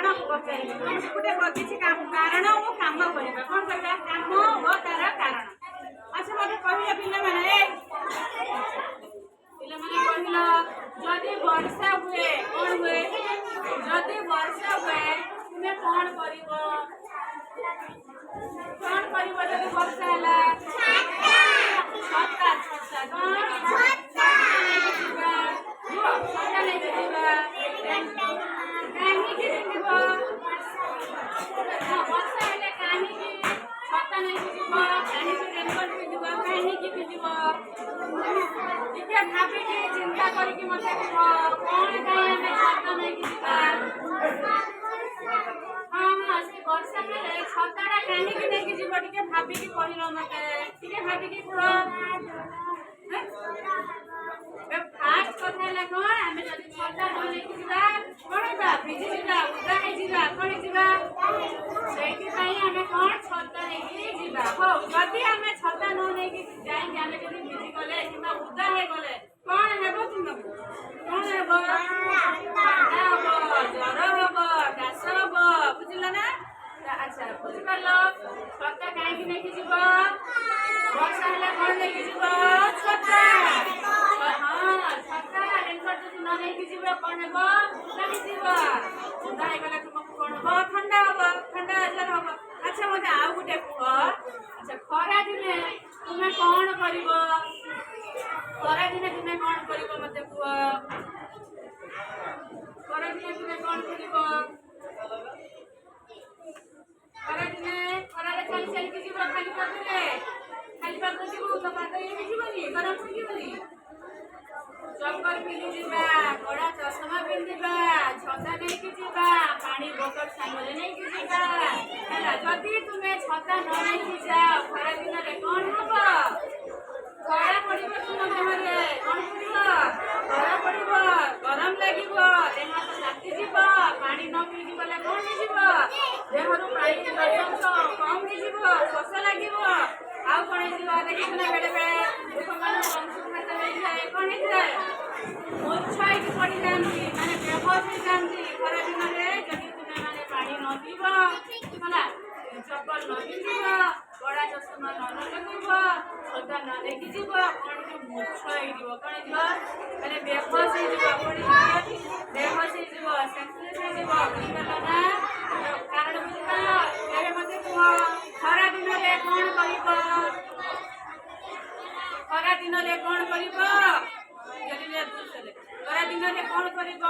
କାରଣ ପଚାରିବି ଗୋଟେ କିଛି କାରଣ ଓ କାମ କରିବା କ'ଣ କରିବା କାମ ଓ ତାର କାରଣ। ଆଚ୍ଛା ମୋତେ କହିଲ ପିଲାମାନେ କହିଲ ଯଦି ବର୍ଷା ହୁଏ କ'ଣ ହୁଏ ଯଦି ବର୍ଷା ହୁଏ ତୁମେ କ'ଣ କରିବ ଯଦି ବର୍ଷା ହେଲା ଛତା ଛତା ନେଇକି ଯିବା କାହିଁକି ପିନ୍ଧିବ ବର୍ଷା ହେଲେ କାହିଁକି ଛତା ନେଇକି ଯିବ କାହିଁକି ରେନକୋଟ ପିନ୍ଧିବ କାହିଁକି ପିନ୍ଧିବ ଟିକେ ଭାବିକି ଚିନ୍ତା କରିକି ମୋତେ କୁହ କ'ଣ ପାଇଁ ଆମେ ଛତା ନେଇକି ଯିବା। ହଁ ସେ ବର୍ଷା ହେଲେ ଛତାଟା କାହିଁକି ନେଇକି ଯିବ ଟିକେ ଭାବିକି କହିଲ ମୋତେ ଟିକେ ଭାବିକି କୁହ। ଫାଷ୍ଟ କଥା ହେଲା କ'ଣ ଆମେ ଯଦି ଛତା ନ ନେଇକି ଯିବା କ'ଣ ହେବା ଭିଜିଯିବା ଓଦା ହେଇଯିବା କ'ଣ ଯିବା ସେଇଥିପାଇଁ ଆମେ କ'ଣ ଛତା ନେଇକି ଯିବା। ହଉ ଯଦି ଆମେ ଛତା ନ ନେଇକି ଯାଇକି ଆମେ ଯଦି ଭିଜିଗଲେ କିମ୍ବା ଓଦା ହେଇଗଲେ କ'ଣ ହେବ ତୁମକୁ କ'ଣ ହେବ ଥଣ୍ଡା ହେବ ଜ୍ୱର ହେବ କାଶ ହେବ ବୁଝିଲ ନା। ଆଚ୍ଛା ବୁଝିପାରିଲ ଛତା କାହିଁକି ନେଇକି ଯିବ ବର୍ଷା ହେଲେ କ'ଣ ନେଇକି ଯିବ ଛତା। ଛତା ରେନକୋଟ ଯଦି ନ ନେଇକି ଯିବ କ'ଣ ହେବ ଓଦା ହେଇଯିବ ଓଦା ହେଇଗଲେ ତୁମକୁ କ'ଣ ହେବ ଥଣ୍ଡା ହେବ ଥଣ୍ଡା ଜ୍ୱର ହେବ। ଆଚ୍ଛା ମୋତେ ଆଉ ଗୋଟେ କୁହ ଆଚ୍ଛା ଖରା ଦିନେ ତୁମେ କ'ଣ କରିବ ଖରାଦିନେ ତୁମେ କ'ଣ କରିବ ମୋତେ କୁହ ଖରାଦିନେ ତୁମେ କ'ଣ କରିବ ଖରାଦିନେ ଖରାରେ ଚାଲି ଚାଲିକି ଯିବ ଖାଲି ପାଦରେ ଯିବୁ ତ ପାଦ ଇଏ ଯିବନି ଗରମ ହେଇଯିବନି ଚପଲ ପିନ୍ଧିଯିବା କଳା ଚଷମା ପିନ୍ଧିବା ଛତା ନେଇକି ଯିବା ପାଣି ବୋତଲ ସାଙ୍ଗରେ ନେଇକି ଯିବା ହେଲା। ଯଦି ତୁମେ ଛତା ନ ନେଇକି ଯାଅ ଖରା ଦିନରେ କ'ଣ ହବ ଖରା ପଡ଼ିବ ତୁମ ଦେହରେ କ'ଣ ପଡ଼ିବ ଖରା ପଡ଼ିବ ଗରମ ଲାଗିବ ଦେହ ହାତ ତାତିଯିବ ପାଣି ନ ପିଇକି ଗଲେ କ'ଣ ହେଇଯିବ ଦେହରୁ ପାଣି ଅଂଶ କମ୍ ହେଇଯିବ ଶୋଷ ଲାଗିବ ଆଉ କ'ଣ ହେଇଯିବ ଦେଖିଥିଲେ ବେଳେବେଳେ ଲୋକମାନଙ୍କୁ ଅଂଶୁଘାତ ହେଇଥାଏ କ'ଣ ହେଇଥାଏ ମୂର୍ଚ୍ଛ ହେଇକି ପଡ଼ିଯାଆନ୍ତି ମାନେ ବେହୋସ ହେଇଯାଆନ୍ତି ଖରା ଦିନରେ ଯଦି ତୁମେ ମାନେ ପାଣି ନ ପିଇବ ହେଲା ଚପଲ ନ ପିନ୍ଧିବ କଳା ଚଷମା ନ ଲଗାଇବ ଛତା ନ ନେଇକି ଯିବ କ'ଣ ମୂର୍ଚ୍ଛ ହେଇଯିବ କ'ଣ ହେଇଯିବ ମାନେ ବେହୋସ ହେଇଯିବ ବେହୋସ ହେଇଯିବ ସେନ୍ସଲେସ୍ ହେଇଯିବ ବୁଝିପାରିଲ ନା କାରଣ ବୁଝିପାରିଲ। ଏବେ ମୋତେ କୁହ ଖରା ଦିନରେ କ'ଣ କରିବ ଖରା ଦିନରେ କ'ଣ କରିବ ଖରା ଦିନରେ କ'ଣ କରିବ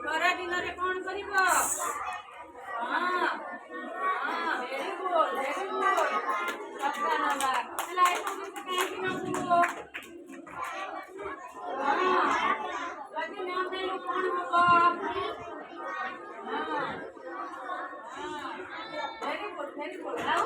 ଖରା ଦିନରେ କ'ଣ କରିବ ଭେରି ଗୁଡ୍ ଛତା ନେବା ହେଲା ଏସବୁ ଜିନିଷ କାହିଁକି ନେବୁ ଯଦି ନ ନେଲୁ କ'ଣ ହବ ଭେରି ଗୁଡ୍ ଆଉ